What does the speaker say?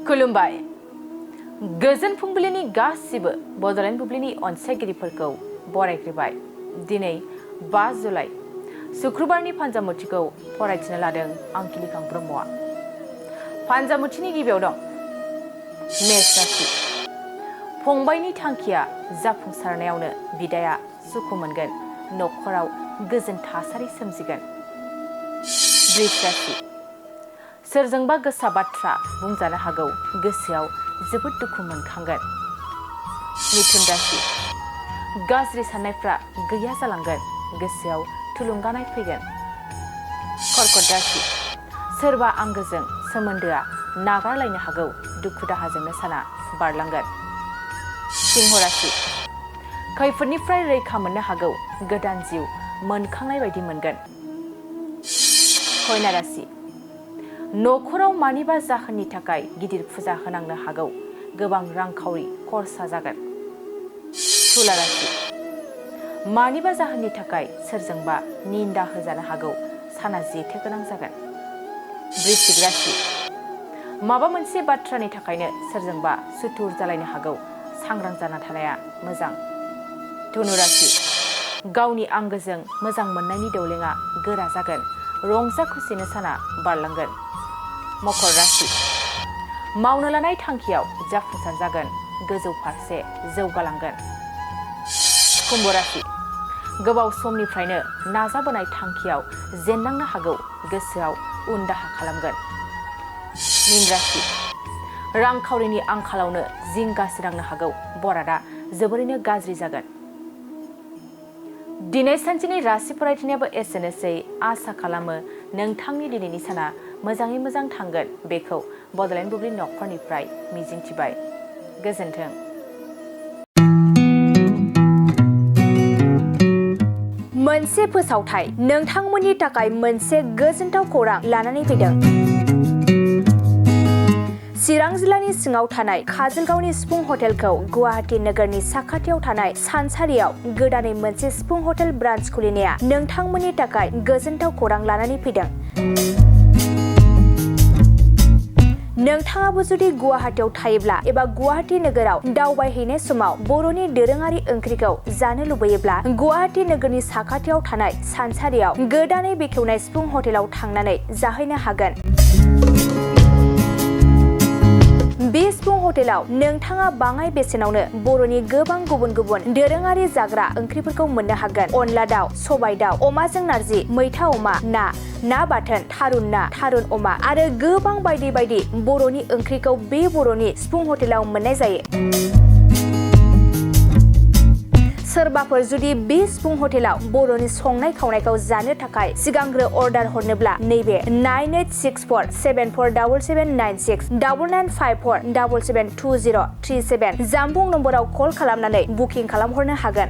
खुलुमबाय गोजोन फुंबिलिनि गासिबो बड'लेण्ड बुब्लिनि अनसायगिरिफोरखौ बरायग्रोबाय। दिनै 5 जुलाइ शुक्रबारनि फान्जामुथिखौ फरायथिनो लादों आं किलिखां ब्रह्मआ। फान्जामुथिनि गिबियाव दं मेष राशि। फंबायनि थांखिया जाफुंसारनायावनो बिदाया सुखु मोनगोन, नखराव गोजोन थासारि सोमजिगोन। वृष राशि। सोरजोंबा गोसा बाथ्रा बुंजानो हागौ, गोसोआव जोबोद दुखु मोनखांगोन। मिथुन राशि। गाज्रि साननायफ्रा गैया जालांगोन, गोसोआव थुलुंगानाय फैगोन। कर्कट राशि। सोरबा आंगोजों सोमोन्दोआ नागारलायनो हागौ, दुखु दाहाजोंनो साना बारलांगोन। सिंह राशि। खैफोदनिफ्राय रैखा मोननो हागौ, गोदान जिउ मोनखांनाय बायदि मोनगोन। कन्या राशि। नखराव मानिबा जाहोननि थाखाय गिदिर फुजा होनांनो हागौ, गोबां रांखावरि खरसा जागोन। तुला राशि। मानिबा जाहोननि थाखाय सोरजोंबा निन्दा होजानो हागौ, साना जेथो गोनां जागोन। वृश्चिक राशि। माबा मोनसे बाथ्रानि थाखायनो सोरजोंबा सुथुर जालायनो हागौ, सांग्रां जाना थानाया मोजां। धनु राशि। गावनि आंगोजों मोजां मोननायनि दौलेङा गोरा जागोन, रंजा खुसिनो साना बारलांगोन। मकर राशि। मावनो लानाय थांखियाव जाफुंसार जागोन, गोजौ फारसे जौगालांगोन। कुम्भ राशि। गोबाव समनिफ्रायनो नाजाबोनाय थांखियाव जेननांनो हागौ, गोसोआव उन दाहा खालामगोन। मीन राशि। रांखावरिनि आंखालावनो जिंगासिनांनो हागौ, बरादा जोबोरैनो गाज्रि जागोन। दिनै सानसेनि राशि फरायथिनायाबो एसेनोसै। आसा खालामो नोंथांनि दिनैनि साना मोजाङै मोजां थांगोन, बेखौ बड'लेण्ड बुब्लि नखरनिफ्राय मिजिंथिबाय। गोजोन्थों। मोनसे फोसावथाय नोंथांमोननि थाखाय मोनसे गोजोनथाव खौरां लानानै फैदों। चिरां जिल्लानि सिङाव थानाय काजलगावनि सिफुं हटेलखौ गुवाहाटी नोगोरनि साखाथियाव थानाय सानसारियाव गोदानै मोनसे सिफुं हटेल ब्रान्च खुलिनाया नोंथांमोननि थाखाय गोजोनथाव खौरां लानानै फैदों। नोंथाङाबो जुदि गुवाहाटीयाव थायोब्ला एबा गुवाहाटी नोगोराव दावबायहैनाय समाव बर'नि दोरोङारि ओंख्रिखौ जानो लुबैयोब्ला गुवाहाटी नोगोरनि साखाथियाव थानाय सानसारियाव गोदानै बेखेवनाय सिफुं हटेलाव थांनानै जाहैनो हागोन। बे सिफुं हटेलाव नोंथाङा बाङाय बेसेनावनो बर'नि गोबां गुबुन गुबुन दोरोङारि जाग्रा ओंख्रिफोरखौ मोननो हागोन। अनला दाउ, सबाय दाउ, अमाजों नारजि, मैथा अमा, ना बाथोन, थारुन अमा आरो गोबां बायदि बायदि बर'नि ओंख्रिखौ बे बर'नि सिफुं हटेलाव मोननाय जायो। सोरबाफोर जुदि बे सिफुं हटेलाव बर'नि संनाय खावनायखौ जानो थाखाय सिगांग्रो अर्डार हरनोब्ला नैबे 9864747796 9954772037 जामबुं नम्बराव कल खालामनानै बुकिं खालामहरनो हागोन।